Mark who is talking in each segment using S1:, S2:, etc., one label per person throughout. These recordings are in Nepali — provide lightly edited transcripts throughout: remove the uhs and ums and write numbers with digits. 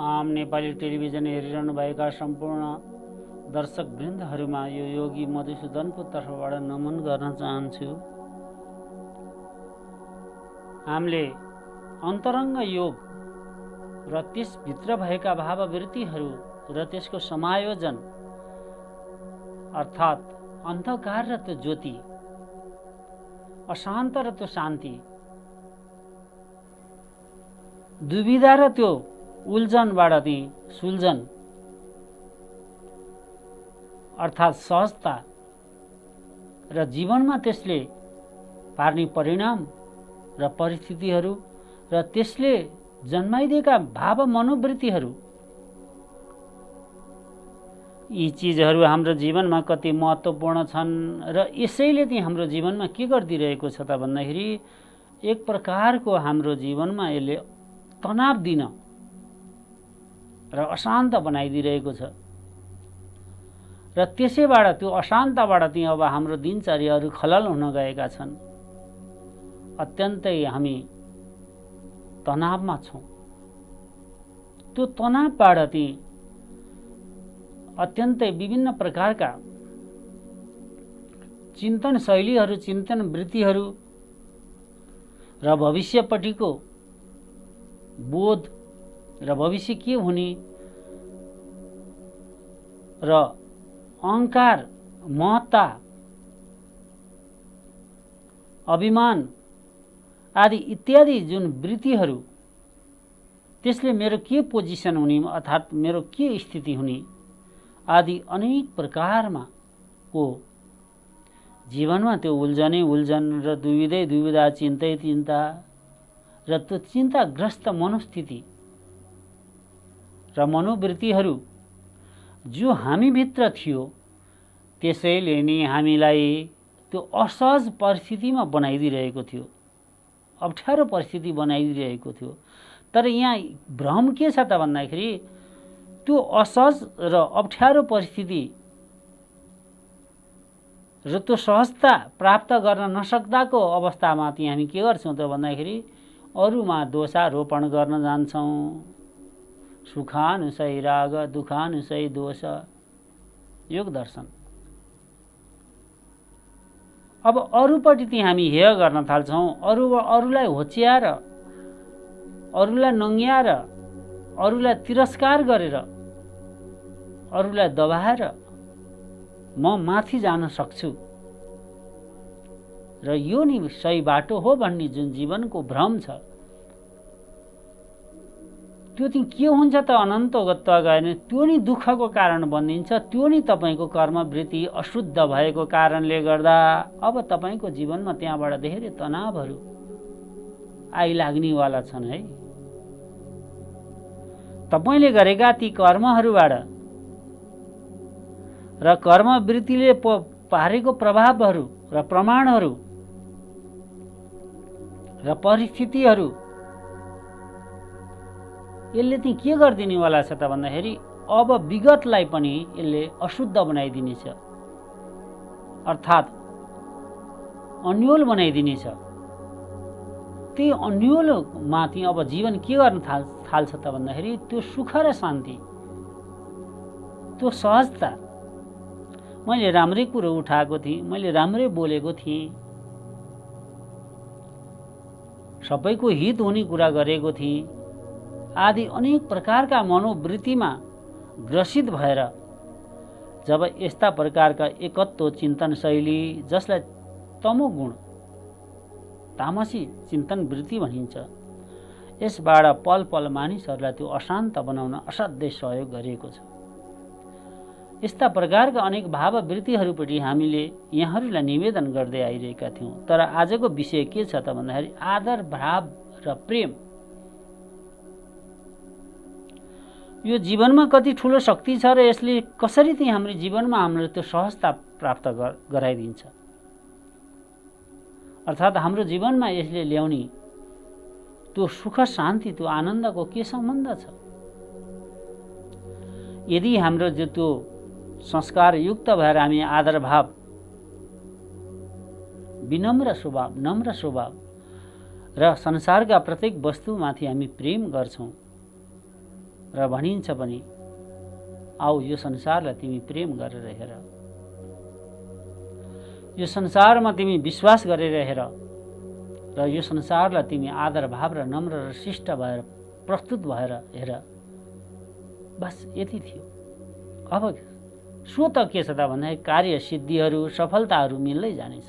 S1: आम नेपाली टेलिभिजन हेरिरहनुभएका सम्पूर्ण दर्शक वृन्दहरूमा यो योगी मधुसूदनको तर्फबाट नमन गर्न चाहन्छु। हामीले अन्तरङ्ग योग र त्यसभित्र भएका भाववृत्तिहरू र त्यसको समायोजन अर्थात् अन्धकार र त्यो ज्योति, अशान्त र त्यो शान्ति, दुविधा र त्यो उल्झनबाट चाहिँ सुल्झन अर्थात् सहजता र जीवनमा त्यसले पार्ने परिणाम र परिस्थितिहरू र त्यसले जन्माइदिएका भाव मनोवृत्तिहरू, यी चिजहरू हाम्रो जीवनमा कति महत्त्वपूर्ण छन् र यसैले चाहिँ हाम्रो जीवनमा के गरिदिरहेको छ त भन्दाखेरि एक प्रकारको हाम्रो जीवनमा यसले तनाव दिन र अशान्त बनाइदिरहेको छ र त्यसैबाट त्यो अशान्तबाट चाहिँ अब हाम्रो दिनचर्याहरू खलल हुन गएका छन्। अत्यन्तै हामी तनावमा छौँ। त्यो तनावबाट चाहिँ अत्यन्तै विभिन्न प्रकारका चिन्तन शैलीहरू, चिन्तन वृत्तिहरू र भविष्यपट्टिको बोध र भविष्य के हुने र अहङ्कार, महत्ता, अभिमान आदि इत्यादि जुन वृत्तिहरू, त्यसले मेरो के पोजिसन हुने अर्थात् मेरो के स्थिति हुने आदि अनेक प्रकारमा को जीवनमा त्यो उल्झनै उल्झन र दुविधै दुविधा, चिन्तै चिन्ता र त्यो चिन्ताग्रस्त मनोस्थिति र मनोवृत्तिहरू जो हामीभित्र थियो त्यसैले नै हामीलाई त्यो असहज परिस्थितिमा बनाइदिरहेको थियो, अप्ठ्यारो परिस्थिति बनाइदिरहेको थियो। तर यहाँ भ्रम के छ त भन्दाखेरि त्यो असहज र अप्ठ्यारो परिस्थिति र त्यो सहजता प्राप्त गर्न नसक्दाको अवस्थामा चाहिँ हामी के गर्छौँ त भन्दाखेरि अरूमा दोषारोपण गर्न जान्छौँ। सुखानुसय राग, दुखानुसय दोष, योग दर्शन। अब अरूपट्टि चाहिँ हामी हेय गर्न थाल्छौँ, अरूलाई होच्याएर, अरूलाई नङ्ग्याएर, अरूलाई तिरस्कार गरेर, अरूलाई दबाएर म माथि जान सक्छु र यो नि सही बाटो हो भन्ने जुन जीवनको भ्रम छ, त्यो चाहिँ के हुन्छ त अनन्तगत्व गयो भने त्यो नि दुःखको कारण बनिन्छ। त्यो नि तपाईँको कर्मवृत्ति अशुद्ध भएको कारणले गर्दा अब तपाईँको जीवनमा त्यहाँबाट धेरै तनावहरू आइलाग्नेवाला छन् है। तपाईँले गरेका ती कर्महरूबाट र कर्मवृत्तिले पारेको प्रभावहरू र प्रमाणहरू र परिस्थितिहरू यसले चाहिँ के गरिदिनेवाला छ त भन्दाखेरि अब विगतलाई पनि यसले अशुद्ध बनाइदिनेछ, अर्थात् अन्योल बनाइदिनेछ। त्यही अन्योलमा चाहिँ अब जीवन के गर्न थाल्छ त भन्दाखेरि त्यो सुख र शान्ति, त्यो सहजता, मैले राम्रै कुरो उठाएको थिएँ, मैले राम्रै बोलेको थिएँ, सबैको हित हुने कुरा गरेको थिएँ आदि अनेक प्रकारका मनोवृत्तिमा ग्रसित भएर जब यस्ता प्रकारका एकत्व चिन्तन शैली, जसलाई तमोगुण, तामसी चिन्तन वृत्ति भनिन्छ, यसबाट पल पल मानिसहरूलाई त्यो अशान्त बनाउन असाध्यै सहयोग गरिएको छ। यस्ता प्रकारका अनेक भाववृत्तिहरूपट्टि हामीले यहाँहरूलाई निवेदन गर्दै आइरहेका थियौँ। तर आजको विषय के छ त भन्दाखेरि आदर, भाव र प्रेम। यो जीवनमा कति ठुलो शक्ति छ र यसले कसरी चाहिँ हाम्रो जीवनमा हाम्रो त्यो सहजता प्राप्त गराइदिन्छ, अर्थात् हाम्रो जीवनमा यसले ल्याउने त्यो सुख, शान्ति, त्यो आनन्दको के सम्बन्ध छ। यदि हाम्रो जो त्यो संस्कार युक्त भएर हामी आदर भाव, विनम्र स्वभाव, नम्र स्वभाव र संसारका प्रत्येक वस्तुमाथि हामी प्रेम गर्छौँ र भनिन्छ पनि आऊ यो संसारलाई तिमी प्रेम गरेर हेर, यो संसारमा तिमी विश्वास गरेर हेर र यो संसारलाई तिमी आदर भाव र नम्र र शिष्ट भएर प्रस्तुत भएर हेर। बस यति थियो। अब सो त के छ त भन्दाखेरि कार्य सिद्धिहरू सफलताहरू मिल्दै जानेछ।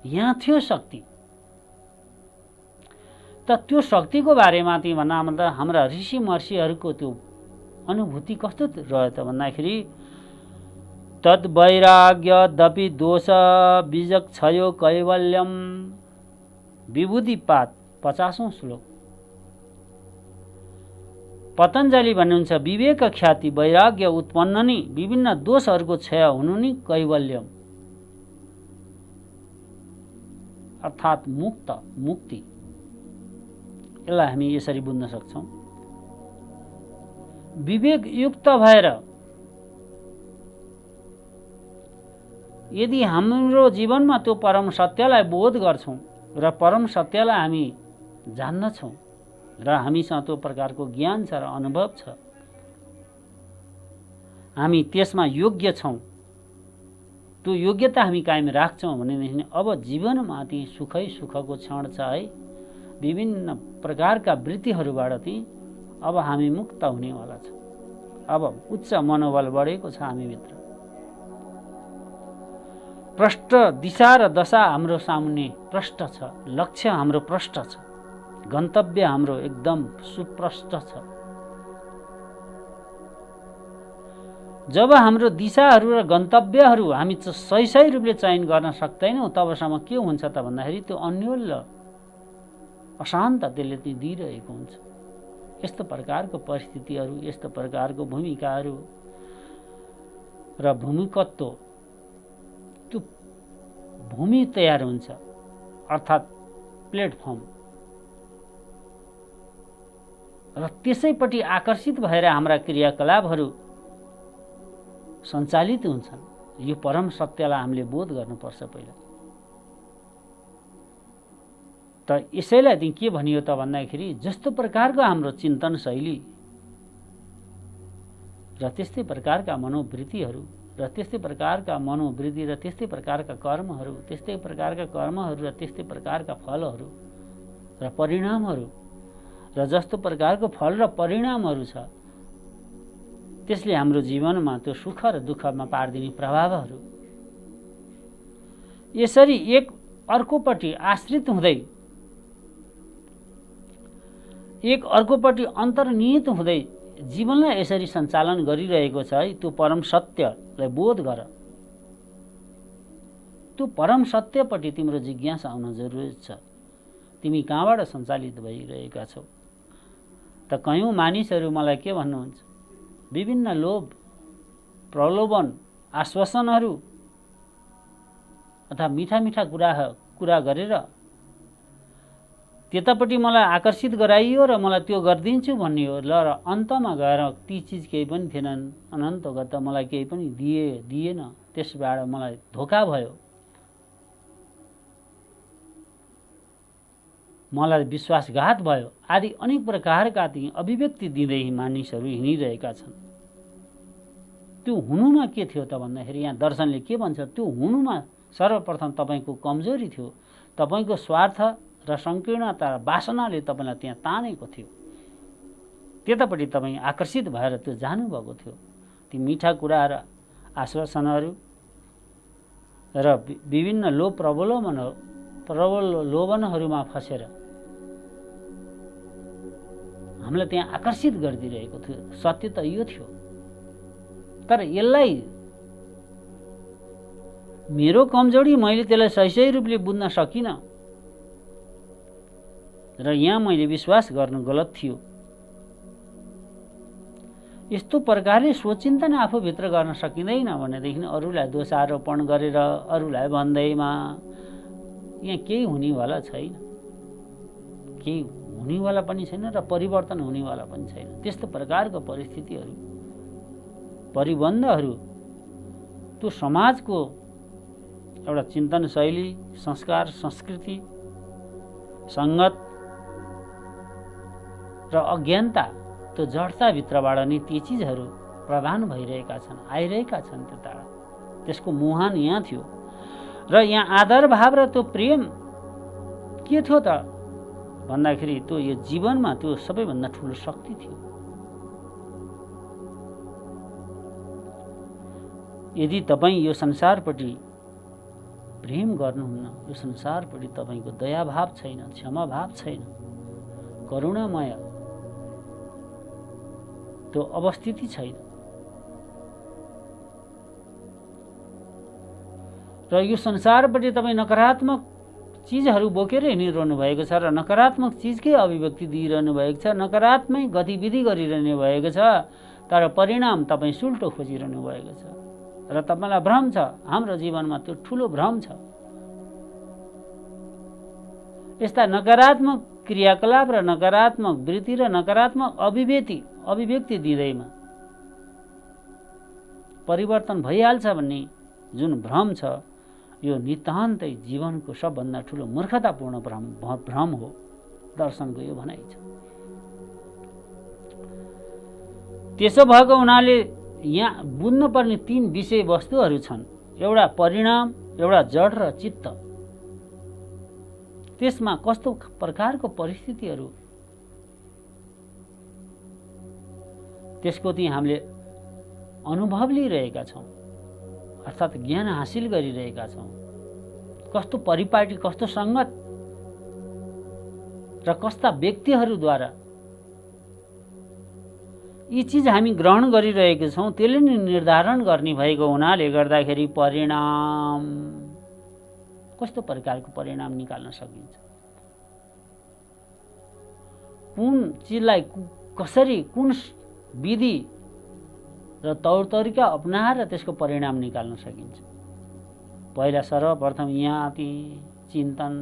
S1: यहाँ थियो शक्ति। त त्यो शक्तिको बारेमा ती भन्दा हाम्रा ऋषि महर्षिहरूको त्यो अनुभूति कस्तो रह्यो त भन्दाखेरि तद् वैराग्य दपि दोष बीजक्षयो कैवल्यम विभूतिपात 50औं श्लोक। पतञ्जलि भन्नुहुन्छ विवेक ख्याति वैराग्य उत्पन्न नि विभिन्न दोषहरूको क्षय हुनु नि कैवल्यम अर्थात् मुक्ति। यसलाई हामी यसरी बुझ्न सक्छौं। विवेक युक्त भएर यदि हाम्रो जीवनमा त्यो परम सत्यलाई बोध गर्छौं र परम सत्यलाई हामी जान्दछौं र हामीसँग त्यो प्रकारको ज्ञान छ र अनुभव छ, हामी त्यसमा योग्य छौं, त्यो योग्यता हामी कायम राख्छौं भनेदेखि अब जीवनमा ती सुखै सुखको क्षण छ है। विभिन्न प्रकारका वृत्तिहरूबाट ती अब हामी मुक्त हुनेवाला छौं। अब उच्च मनोबल बढेको छ हामीभित्र। प्रष्ट दिशा र दशा हाम्रो सामुन्ने प्रष्ट छ, लक्ष्य हाम्रो प्रष्ट छ, गन्तव्य हाम्रो एकदम सुप्रष्ट छ। जब हाम्रो दिशाहरू र गन्तव्यहरू हामी सही रूपले चयन गर्न सक्दैनौँ तबसम्म के हुन्छ त भन्दाखेरि त्यो अन्योल अशान्त त्यसले ती दिइरहेको हुन्छ। यस्तो प्रकारको परिस्थितिहरू, यस्तो प्रकारको भूमिकाहरू र भूमिकत्व, त्यो भूमि तयार हुन्छ अर्थात् प्लेटफर्म, र त्यसैपट्टि आकर्षित भएर हाम्रा क्रियाकलापहरू सञ्चालित हुन्छन्। यो परम सत्यलाई हामीले बोध गर्नुपर्छ पहिला। त यसैलाई चाहिँ के भनियो त भन्दाखेरि जस्तो प्रकारको हाम्रो चिन्तन शैली र त्यस्तै प्रकारका मनोवृत्तिहरू र त्यस्तै प्रकारका मनोवृत्ति र त्यस्तै प्रकारका कर्महरू, त्यस्तै प्रकारका कर्महरू र त्यस्तै प्रकारका फलहरू र परिणामहरू र जस्तो प्रकारको फल र परिणामहरू छ त्यसले हाम्रो जीवनमा त्यो सुख र दुःखमा पारिदिने प्रभावहरू, यसरी एक अर्कोपट्टि आश्रित हुँदै एक अर्कोपट्टि अन्तर्निहित हुँदै जीवनलाई यसरी सञ्चालन गरिरहेको छ है। त्यो परम सत्यलाई बोध गर। त्यो परम सत्यपट्टि तिम्रो जिज्ञासा आउन जरुरी छ। तिमी कहाँबाट सञ्चालित भइरहेका छौ त? कयौं मानिसहरू मलाई के भन्नुहुन्छ, विभिन्न लोभ प्रलोभन आश्वासनहरू अथवा मिठा मिठा कुरा गरेर त्यतापट्टि मलाई आकर्षित गराइयो र मलाई त्यो गरिदिन्छु भन्ने हो। ल र अन्तमा गएर ती चिज केही पनि थिएनन्, अनन्तगत मलाई केही पनि दिएन, त्यसबाट मलाई धोका भयो, मलाई विश्वासघात भयो आदि अनेक प्रकारका ती अभिव्यक्ति दिँदै मानिसहरू हिँडिरहेका छन्। त्यो हुनुमा के थियो त भन्दाखेरि यहाँ दर्शनले के भन्छ, त्यो हुनुमा सर्वप्रथम तपाईको कमजोरी थियो, तपाईको स्वार्थ र संकीर्णता र वासनाले तपाईलाई त्यहाँ तानेको थियो। त्यतापट्टि तपाईँ आकर्षित भएर त्यो जानुभएको थियो। ती मिठा कुरा र आश्वासनहरू र विभिन्न प्रलोभनहरूमा फसेर हामीलाई त्यहाँ आकर्षित गरिदिरहेको थियो। सत्य त यो थियो, तर यसलाई मेरो कमजोरी, मैले त्यसलाई सही रूपले बुझ्न सकिनँ र यहाँ मैले विश्वास गर्नु गलत थियो। यस्तो प्रकारले सोचिन्तन आफूभित्र गर्न सकिँदैन भनेदेखि अरूलाई दोषारोपण गरेर अरूलाई भन्दैमा यहाँ केही हुनेवाला छैन, केही हुनेवाला पनि छैन र परिवर्तन हुनेवाला पनि छैन। त्यस्तो प्रकारको परिस्थितिहरू, परिबन्धहरू त्यो समाजको एउटा चिन्तन शैली, संस्कार, संस्कृति, संगत र अज्ञानता, त्यो जडताभित्रबाट नै ती चिजहरू प्रदान भइरहेका छन्, आइरहेका छन्। त्यसको मुहान यहाँ थियो र यहाँ आदर भाव र त्यो प्रेम के थियो त भन्दाखेरि त्यो यो जीवनमा त्यो सबैभन्दा ठुलो शक्ति थियो। यदि तपाईँ यो संसारपट्टि प्रेम गर्नुहुन्न, यो संसारपट्टि तपाईँको दयाभाव छैन, क्षमाभाव छैन, करुणामय त्यो अवस्थिति छैन र यो संसारपट्टि तपाईँ नकारात्मक चिजहरू बोकेर हिँडिरहनु भएको छ र नकारात्मक चिजकै अभिव्यक्ति दिइरहनु भएको छ, नकारात्मक गतिविधि गरिरहनु भएको छ, तर परिणाम तपाईँ सुल्टो खोजिरहनु भएको छ र तपाईँलाई भ्रम छ। हाम्रो जीवनमा त्यो ठुलो भ्रम छ। यस्ता नकारात्मक क्रियाकलाप र नकारात्मक वृत्ति र नकारात्मक अभिव्यक्ति दिँदैमा परिवर्तन भइहाल्छ भन्ने जुन भ्रम छ, यो नितान्तै जीवनको सबभन्दा ठुलो मूर्खतापूर्ण भ्रम हो। दर्शनको यो भनाइ छ। त्यसो भएको हुनाले यहाँ बुझ्नुपर्ने 3 विषयवस्तुहरू छन्। एउटा परिणाम, एउटा जड र चित्त। त्यसमा कस्तो प्रकारको परिस्थितिहरू, त्यसको चाहिँ हामीले अनुभव लिइरहेका छौँ, अर्थात् ज्ञान हासिल गरिरहेका छौँ। कस्तो परिपाटी, कस्तो सङ्गत र कस्ता व्यक्तिहरूद्वारा यी चिज हामी ग्रहण गरिरहेका छौँ, त्यसले नै निर्धारण गर्ने भएको हुनाले गर्दाखेरि परिणाम, कस्तो प्रकारको परिणाम निकाल्न सकिन्छ, कुन चिजलाई कसरी, कुन विधि र तौर तरिका अपनाएर त्यसको परिणाम निकाल्न सकिन्छ। पहिला सर्वप्रथम याति चिन्तन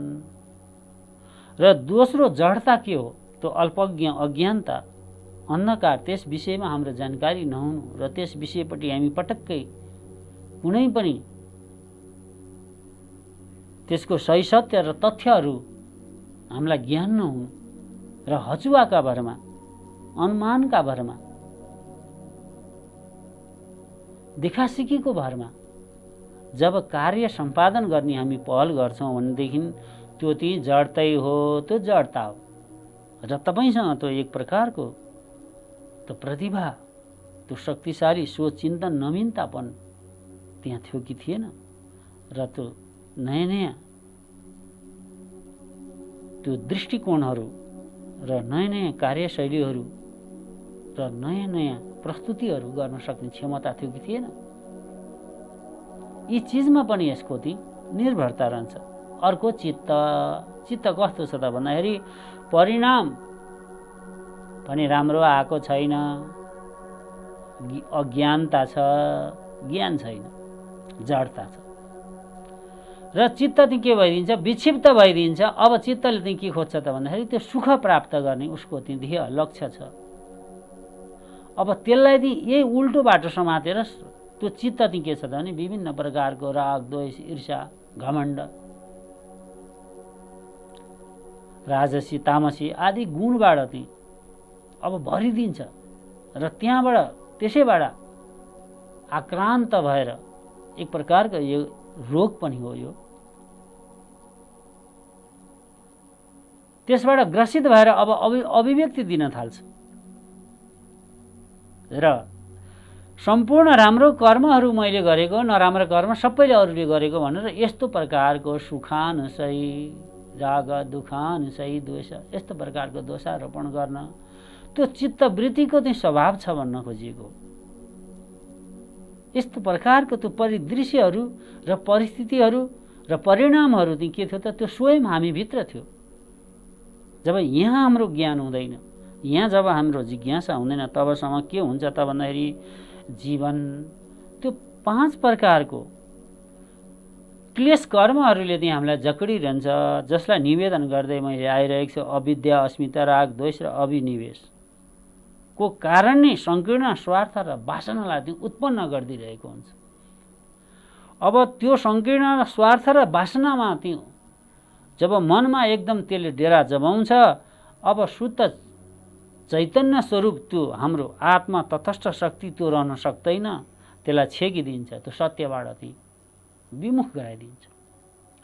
S1: र दोस्रो जडता के हो, त्यो अल्पज्ञ, अज्ञानता, अन्धकार, त्यस विषयमा हाम्रो जानकारी नहुनु र त्यस विषयपट्टि हामी पटक्कै कुनै पनि त्यसको सही सत्य र तथ्यहरू हामीलाई ज्ञान नहुनु र हचुवाका भरमा, अनुमानका भरमा, देखासिकीको भरमा जब कार्य सम्पादन गर्ने हामी पहल गर्छौँ भनेदेखि त्यो ती जडतै हो, त्यो जडता हो। र तपाईँसँग त्यो एक प्रकारको त्यो प्रतिभा, त्यो शक्तिशाली सोच, चिन्तन, नवीनतापन त्यहाँ थियो कि थिएन र त्यो नयाँ नयाँ त्यो दृष्टिकोणहरू र नयाँ नयाँ कार्यशैलीहरू र नयाँ नयाँ प्रस्तुतिहरू गर्न सक्ने क्षमता थियो कि थिएन। यी चिजमा पनि यसको ती निर्भरता रहन्छ। अर्को चित्त कस्तो छ त भन्दाखेरि परिणाम पनि राम्रो आएको छैन, अज्ञानता छ, ज्ञान छैन, जडता छ र चित्त चाहिँ के भइदिन्छ, विक्षिप्त भइदिन्छ। अब चित्तले चाहिँ के खोज्छ त भन्दाखेरि त्यो सुख प्राप्त गर्ने उसको चाहिँ ध्येय लक्ष्य छ। अब त्यसलाई चाहिँ यही उल्टो बाटो समातेर त्यो चित्त चाहिँ के छ त भने विभिन्न प्रकारको राग, द्वेष, ईर्ष्या, घमण्ड, राजसी, तामसी आदि गुणबाट चाहिँ अब भरिदिन्छ र त्यहाँबाट त्यसैबाट आक्रान्त भएर एक प्रकारको यो रोग पनि हो। यो त्यसबाट ग्रसित भएर अब अभिव्यक्ति दिन थाल्छ र सम्पूर्ण राम्रो कर्महरू मैले गरेको, नराम्रो कर्म सबैले अरूले गरेको भनेर यस्तो प्रकारको सुखानुसयी राग, दुखानुसयी द्वेष, यस्तो प्रकारको दोषारोपण गर्न त्यो चित्तवृत्तिको चाहिँ स्वभाव छ भन्न खोजिएको। यस्तो प्रकारको त्यो परिदृश्यहरू र परिस्थितिहरू र परिणामहरू चाहिँ के थियो त, त्यो स्वयं हामीभित्र थियो। जब यहाँ हाम्रो ज्ञान हुँदैन, यहाँ जब हाम्रो जिज्ञासा हुँदैन, तबसम्म के हुन्छ त भन्दाखेरि जीवन त्यो 5 प्रकारको क्लेश कर्महरूले चाहिँ हामीलाई जक्डिरहन्छ, जसलाई निवेदन गर्दै मैले आइरहेको छु। अविद्या, अस्मिता, राग, द्वेष र अभिनिवेशको कारण नै सङ्कीर्ण स्वार्थ र वासनालाई चाहिँ उत्पन्न गरिदिरहेको हुन्छ। अब त्यो सङ्कीर्ण स्वार्थ र वासनामा चाहिँ जब मनमा एकदम त्यसले डेरा जमाउँछ, अब शुद्ध चैतन्य स्वरूप त्यो हाम्रो आत्मा तटस्थ शक्ति त्यो रहन सक्दैन, त्यसलाई छेकिदिन्छ, त्यो सत्यबाट चाहिँ विमुख गराइदिन्छ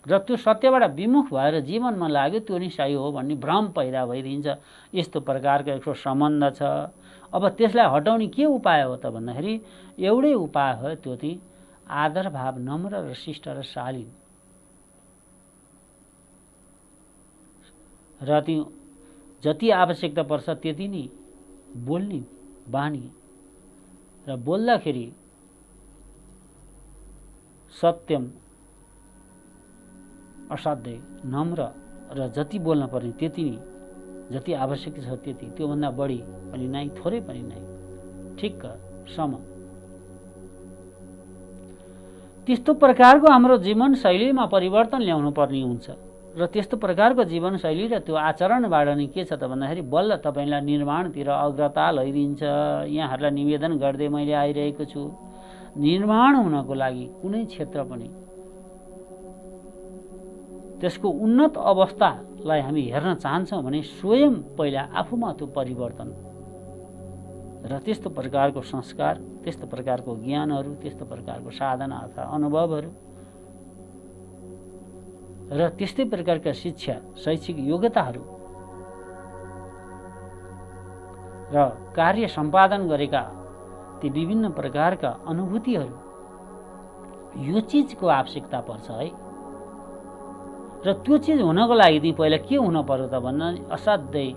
S1: र त्यो सत्यबाट विमुख भएर जीवनमा लाग्यो त्यो नै सही हो भन्ने भ्रम पैदा भइदिन्छ। यस्तो प्रकारको एक सम्बन्ध छ। अब त्यसलाई हटाउने के उपाय हो त भन्दाखेरि एउटै उपाय हो, त्यो चाहिँ आदर भाव, नम्र र शिष्ट र शालीन र त्यो जति आवश्यकता पर्छ त्यति नै बोल्ने बानी र बोल्दाखेरि सत्यम असाध्य नम्र र जति बोल्न पर्ने त्यति नै, जति आवश्यक छ त्यति, त्योभन्दा बढी पनि नै थोरै पनि नै, ठिक्क सम। त्यस्तो प्रकारको हाम्रो जीवनशैलीमा परिवर्तन ल्याउनु पर्ने हुन्छ र त्यस्तो प्रकारको जीवनशैली र त्यो आचरणबाट नै के छ त भन्दाखेरि बल्ल तपाईँलाई निर्माणतिर अग्रता लैदिन्छ। यहाँहरूलाई निवेदन गर्दै मैले आइरहेको छु, निर्माण हुनको लागि कुनै क्षेत्र पनि त्यसको उन्नत अवस्थालाई हामी हेर्न चाहन्छौँ भने स्वयं पहिला आफूमा त्यो परिवर्तन र त्यस्तो प्रकारको संस्कार, त्यस्तो प्रकारको ज्ञानहरू, त्यस्तो प्रकारको साधना अथवा अनुभवहरू र त्यस्तै प्रकारका शिक्षा, शैक्षिक योग्यताहरू र कार्य सम्पादन गरेका ती विभिन्न प्रकारका अनुभूतिहरू, यो चिजको आवश्यकता पर्छ है। र त्यो चिज हुनको लागि चाहिँ पहिला के हुन पर्यो त भन्दा असाध्यै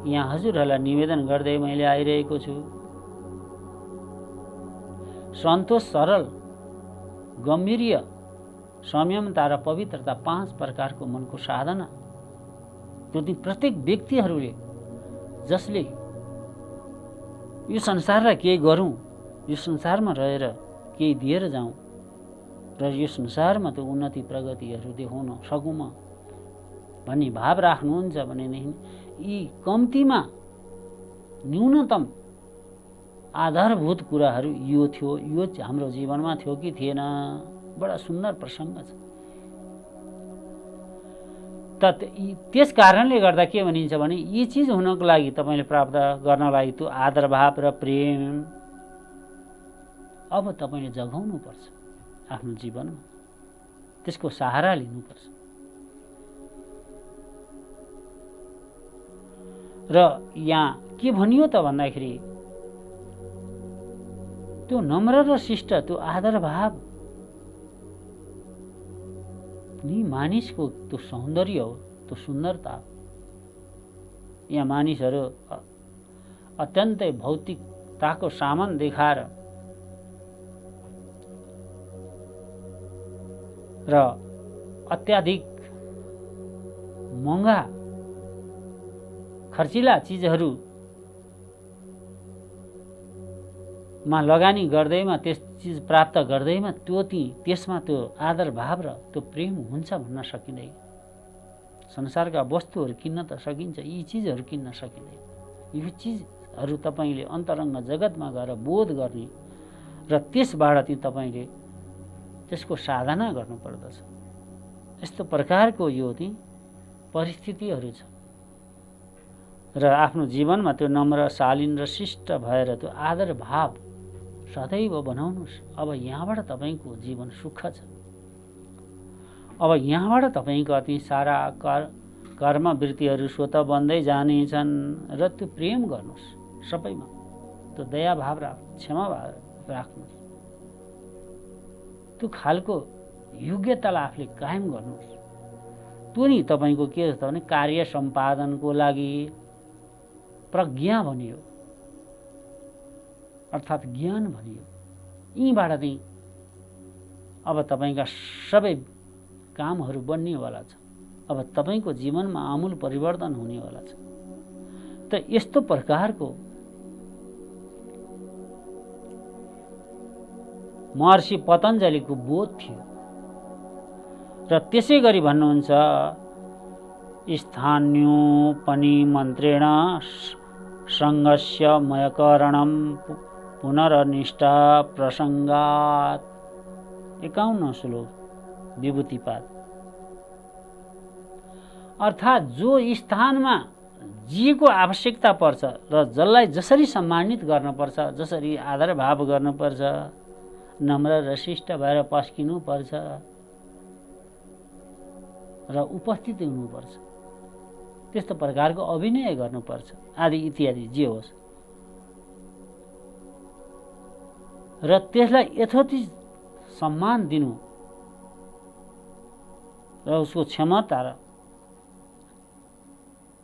S1: यहाँ हजुरहरूलाई निवेदन गर्दै मैले आइरहेको छु, सन्तोष, सरल, गम्भीर्य, संयमता र पवित्रता, 5 प्रकारको मनको साधना। त्यो प्रत्येक व्यक्तिहरूले जसले यो संसारलाई केही गरौँ, यो संसारमा रहेर केही दिएर जाउँ र यो संसारमा त्यो उन्नति प्रगतिहरू देखाउन सकौँ म भन्ने भाव राख्नुहुन्छ भनेदेखि यी कम्तीमा न्यूनतम आधारभूत कुराहरू यो थियो, यो हाम्रो जीवनमा थियो कि थिएन। बडा सुन्दर प्रसङ्ग छ। त्यस कारणले गर्दा के भनिन्छ भने यी चिज हुनको लागि तपाईँले प्राप्त गर्न लागि त्यो आदर भाव र प्रेम अब तपाईँले जगाउनु पर्छ आफ्नो जीवनमा, त्यसको सहारा लिनुपर्छ। र यहाँ के भनियो त भन्दाखेरि त्यो नम्र र शिष्ट, त्यो आदर भाव नि मानिसको त्यो सौन्दर्य हो, त्यो सुन्दरता। यहाँ मानिसहरू अत्यन्तै भौतिकताको सामान देखाएर र अत्याधिक महँगा खर्चिला चिजहरूमा लगानी गर्दैमा, त्यस चिज प्राप्त गर्दैमा त्यसमा त्यो आदर भाव र त्यो प्रेम हुन्छ भन्न सकिँदैन। संसारका वस्तुहरू किन्न त सकिन्छ, यी चिजहरू किन्न सकिँदैन। यो चिजहरू तपाईँले अन्तरङ्ग जगतमा गएर बोध गर्ने र त्यसबाट चाहिँ तपाईँले त्यसको साधना गर्नुपर्दछ। यस्तो प्रकारको यो चाहिँ परिस्थितिहरू छ र आफ्नो जीवनमा त्यो नम्र, शालीन र शिष्ट भएर त्यो आदर भाव सदैव बनाउनुहोस्। अब यहाँबाट तपाईँको जीवन सुख छ। अब यहाँबाट तपाईँको अति सारा कर्मवृत्तिहरू स्वत बन्दै जानेछन् र त्यो प्रेम गर्नुहोस् सबैमा, त्यो दया भाव राख्नु, क्षमा भाव राख्नुहोस्। त्यो खालको योग्यतालाई आफूले कायम गर्नुहोस्। त्यो नि तपाईँको के छ भने कार्य सम्पादनको लागि प्रज्ञा भनियो, अर्थात् ज्ञान भनियो। यीबाट चाहिँ अब तपाईँका सबै कामहरू बन्नेवाला छ। अब तपाईँको जीवनमा आमूल परिवर्तन हुनेवाला छ। त यस्तो प्रकारको महर्षि पतञ्जलिको बोध थियो र त्यसै गरी भन्नुहुन्छ स्थान्योपनि मन्त्रेण सङ्गस्य मयकरणं पुनरनिष्ठा प्रसङ्गात्। 51 श्लोक विभूतिपाद। अर्थात् जो स्थानमा जिएको आवश्यकता पर्छ र जसलाई जसरी सम्मानित गर्नुपर्छ, जसरी आदर भाव गर्नुपर्छ, नम्र र शिष्ट भएर पस्किनुपर्छ र उपस्थित हुनुपर्छ, त्यस्तो प्रकारको अभिनय गर्नुपर्छ आदि इत्यादि जे होस्, र त्यसलाई यथोचित सम्मान दिनु र उसको क्षमता र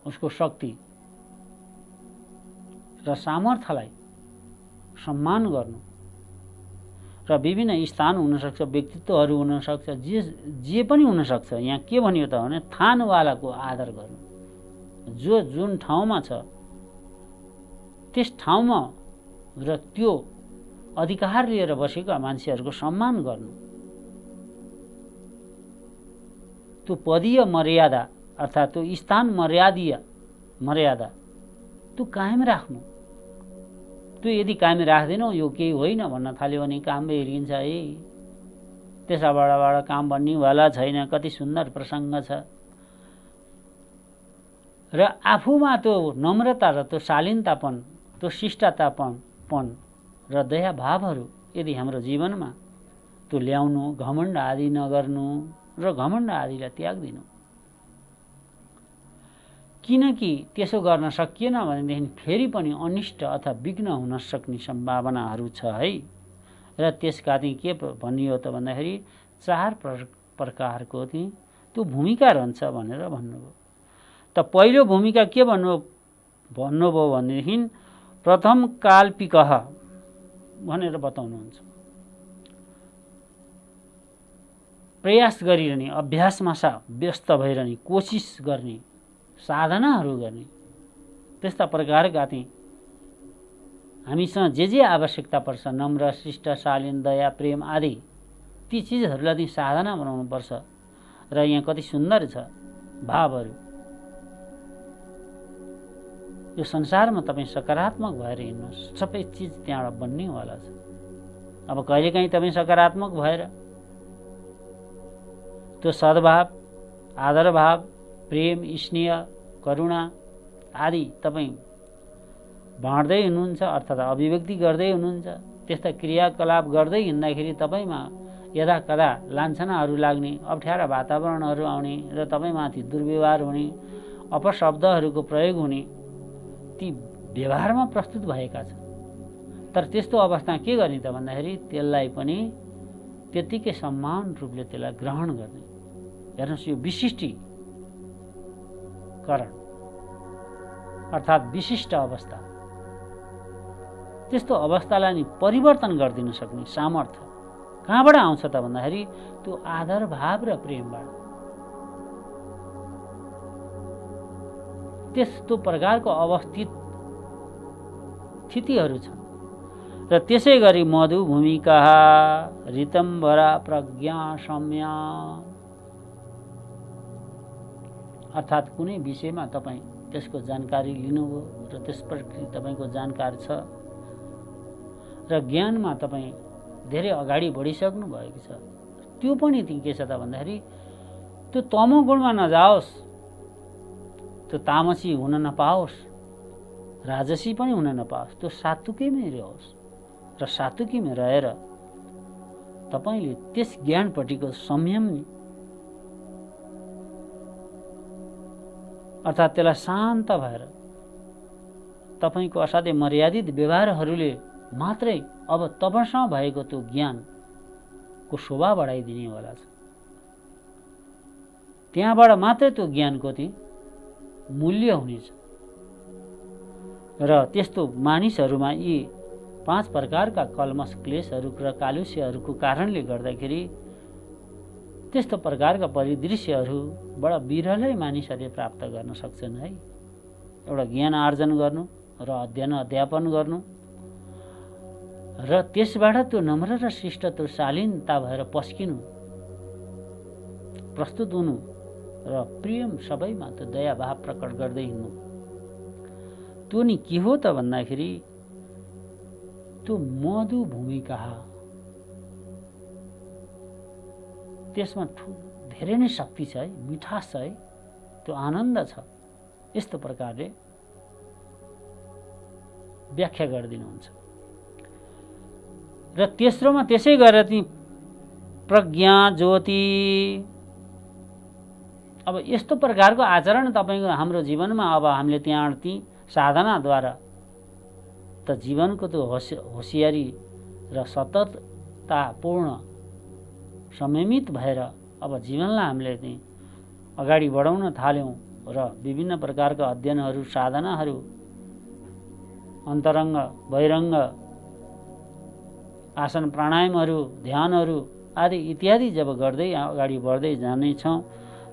S1: उसको शक्ति र सामर्थ्यलाई सम्मान गर्नु र विभिन्न स्थान हुनसक्छ, व्यक्तित्वहरू हुनसक्छ, जे पनि हुनसक्छ। यहाँ के भनियो त भने थानवालाको आदर गर्नु, जो जुन ठाउँमा छ त्यस ठाउँमा र त्यो अधिकार लिएर बसेका मान्छेहरूको सम्मान गर्नु, त्यो पदीय मर्यादा अर्थात् त्यो स्थान मर्यादा त्यो कायम राख्नु। त्यो यदि कायम राख्दैनौ यो केही होइन भन्न थाल्यो भने काम हेरिन्छ है, त्यसबाट काम बन्नेवाला छैन। कति सुन्दर प्रसङ्ग छ। र आफूमा त्यो नम्रता र त्यो शालीनतापन, त्यो शिष्टतापन र दया भावहरू यदि हाम्रो जीवनमा त्यो ल्याउनु, घमण्ड आदि नगर्नु र घमण्ड आदिलाई त्याग दिनु। किनकि त्यसो गर्न सकिएन भनेदेखि फेरि पनि अनिष्ट अथवा विघ्न हुन सक्ने सम्भावनाहरू छ है। र त्यसका चाहिँ के भनियो त भन्दाखेरि 4 प्रकारको चाहिँ त्यो भूमिका रहन्छ भनेर भन्नुभयो। त पहिलो भूमिका के भन्नुभयो भनेदेखि प्रथम काल्पिकः भनेर बताउनुहुन्छ। प्रयास गरिरहने, अभ्यासमा व्यस्त भइरहने, कोसिस गर्ने, साधनाहरू गर्ने, त्यस्ता प्रकारका चाहिँ हामीसँग जे आवश्यकता पर्छ, नम्र, शिष्ट, शालीन, दया, प्रेम आदि, ती चिजहरूलाई चाहिँ साधना बनाउनु पर्छ। र यहाँ कति सुन्दर छ भावहरू। यो संसारमा तपाईँ सकारात्मक भएर हिँड्नुहोस्, सबै चिज त्यहाँबाट बन्नेवाला छ। अब कहिलेकाहीँ तपाईँ सकारात्मक भएर त्यो सद्भाव, आदर भाव, प्रेम, स्नेह, करुणा आदि तपाईँ बाँड्दै हुनुहुन्छ अर्थात् अभिव्यक्ति गर्दै हुनुहुन्छ। त्यस्ता क्रियाकलाप गर्दै हिँड्दाखेरि तपाईँमा यदा कदा लान्छनाहरू लाग्ने, अप्ठ्यारा वातावरणहरू आउने र तपाईँमाथि दुर्व्यवहार हुने, अपशब्दहरूको प्रयोग हुने, ती व्यवहारमा प्रस्तुत भएका छन्। तर त्यस्तो अवस्था के गर्ने त भन्दाखेरि त्यसलाई पनि त्यतिकै सम्मान रूपले त्यसलाई ग्रहण गर्ने। हेर्नुहोस्, यो विशिष्टीकरण अर्थात् विशिष्ट अवस्था, त्यस्तो अवस्थालाई नि परिवर्तन गरिदिन सक्ने सामर्थ्य कहाँबाट आउँछ त भन्दाखेरि त्यो आदर भाव र प्रेमबाट। त्यस्तो प्रकारको अवस्थित स्थितिहरू छन्। र त्यसै गरी मधु भूमिका ऋतम्भरा प्रज्ञा सम्या अर्थात् कुनै विषयमा तपाईँ त्यसको जानकारी लिनुभयो र त्यसप्रति तपाईँको जानकार छ र ज्ञानमा तपाईँ धेरै अगाडि बढिसक्नु भएको छ। त्यो पनि के छ त भन्दाखेरि त्यो तमोगुणमा नजाओस्, त्यो तामसी हुन नपाओस्, राजसी पनि हुन नपाओस्, त्यो सात्विकैमै रहोस्। र सात्विकीमा रहेर तपाईँले त्यस ज्ञानपट्टिको संयम अर्थात् त्यसलाई शान्त भएर तपाईँको असाध्यै मर्यादित व्यवहारहरूले मात्रै अब तपाईँसँग भएको त्यो ज्ञानको शोभा बढाइदिनेवाला छ। त्यहाँबाट मात्रै त्यो ज्ञानको चाहिँ मूल्य हुनेछ। र त्यस्तो मानिसहरूमा यी 5 प्रकारका कल्मस, क्लेशहरू र कालुष्यहरूको कारणले गर्दाखेरि त्यस्तो प्रकारका परिदृश्यहरू बडा विरलै मानिसहरूले प्राप्त गर्न सक्छन् है। एउटा ज्ञान आर्जन गर्नु र अध्ययन अध्यापन गर्नु र त्यसबाट त्यो नम्र र शिष्ट, त्यो शालीनता भएर पस्किनु, प्रस्तुत हुनु र प्रेम सबैमा त्यो दया भाव प्रकट गर्दै हिँड्नु। त्यो नि के हो त भन्दाखेरि त्यो मधु भूमिका, त्यसमा धेरै नै शक्ति छ है, मिठास छ है, त्यो आनन्द छ। यस्तो प्रकारले व्याख्या गरिदिनुहुन्छ। र तेस्रोमा त्यसै गरेर ती प्रज्ञा ज्योति, अब यस्तो प्रकारको आचरण तपाईँको हाम्रो जीवनमा अब हामीले त्यहाँ ती साधनाद्वारा त जीवनको त्यो होसियारी र सतततापूर्ण संयमित भएर अब जीवनलाई हामीले चाहिँ अगाडि बढाउन थाल्यौँ र विभिन्न प्रकारका अध्ययनहरू, साधनाहरू, अन्तरङ्ग बहिरङ्ग आसन प्राणायामहरू, ध्यानहरू आदि इत्यादि जब गर्दै अगाडि बढ्दै जानेछौँ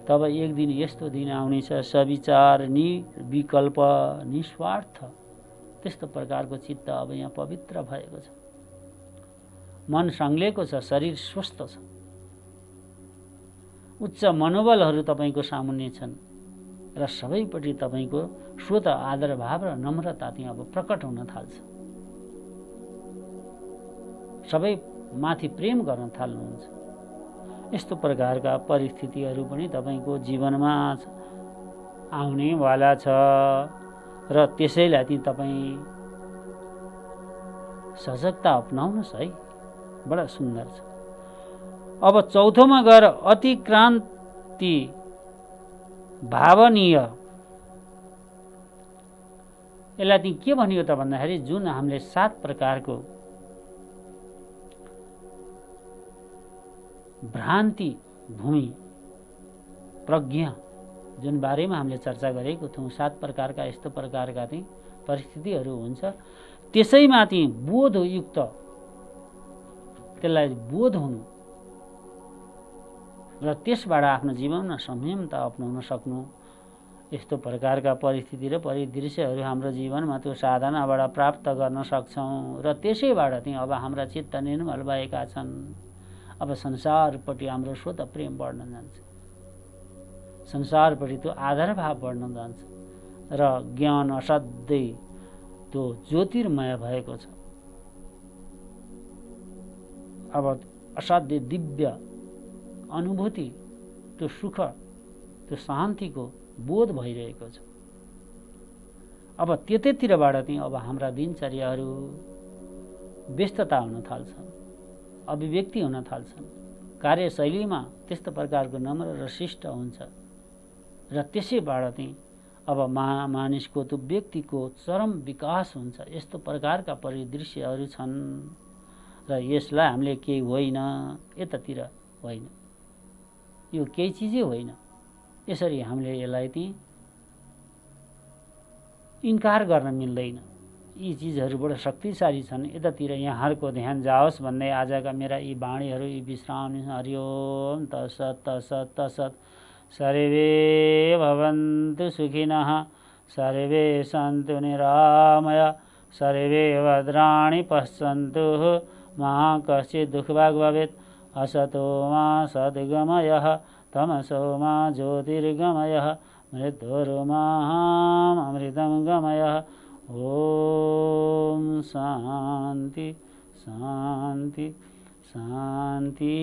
S1: तब एक दिन यस्तो दिन आउनेछ सविचार, निर्विकल्प, निस्वार्थ, त्यस्तो प्रकारको चित्त अब यहाँ पवित्र भएको छ, मन सङ्लेको छ, शरीर स्वस्थ छ, उच्च मनोबलहरू तपाईँको सामुन्ने छन् र सबैपट्टि तपाईँको स्वत आदर भाव र नम्रता त्यहाँ अब प्रकट हुन थाल्छ। सबै माथि प्रेम गर्न थाल्नुहुन्छ। यस्तो प्रकारका परिस्थितिहरू पनि तपाईँको जीवनमा आउनेवाला छ र त्यसैलाई ती तपाईँ सजगता अपनाउनुहोस् है, बडा सुन्दर छ। अब चौथोमा गएर अतिक्रान्ति भावनीय, यसलाई ती के भनियो त भन्दाखेरि जुन हामीले 7 प्रकारको भ्रान्ति भूमि प्रज्ञा जुन बारेमा हामीले चर्चा गरेको थियौँ, 7 प्रकारका यस्तो प्रकारका चाहिँ परिस्थितिहरू हुन्छ, त्यसैमाथि बोधयुक्त, त्यसलाई बोध हुनु र त्यसबाट आफ्नो जीवनमा संयमता अपनाउन सक्नु, यस्तो प्रकारका परिस्थिति र परिदृश्यहरू हाम्रो जीवनमा त्यो साधनाबाट प्राप्त गर्न सक्छौँ र त्यसैबाट चाहिँ अब हाम्रा चित्त निर्मल भएका छन्। अब संसारपट्टि हाम्रो स्वत प्रेम बढ्न जान्छ, संसारपट्टि त्यो आदर भाव बढ्न जान्छ र ज्ञान असाध्यै त्यो ज्योतिर्मय भएको छ। अब असाध्य दिव्य अनुभूति, त्यो सुख, त्यो शान्तिको बोध भइरहेको छ। अब त्यतैतिरबाट चाहिँ अब हाम्रा दिनचर्याहरू व्यस्तता हुन थाल्छन्, अभिव्यक्ति हुन थाल्छन्, कार्यशैलीमा त्यस्तो प्रकारको नम्र र शिष्ट हुन्छ र त्यसैबाट चाहिँ अब मानिसको त्यो व्यक्तिको चरम विकास हुन्छ। यस्तो प्रकारका परिदृश्यहरू छन् र यसलाई हामीले केही होइन, यतातिर होइन, यो केही चिजै होइन, यसरी हामीले यसलाई चाहिँ इन्कार गर्न मिल्दैन। यी चिजहरू बडो शक्तिशाली छन्, यतातिर यहाँहरूको ध्यान जाओस् भन्दै आजका मेरा यी वाणीहरू, यी विश्राम हरिओम तत्सत् तत्सत् तत्सत्। सर्वे भवन्तु सुखिनः, सर्वे सन्तु निरामय, सर्वे भद्राणि पश्यन्तु, मा कश्चित् दुःखभाग् भवेत्। असतो मा सद्गमयः, तमसो मा ज्योतिर्गमयः, मृत्योर्मामृतं गमयः। ओम शांति शांति शांति।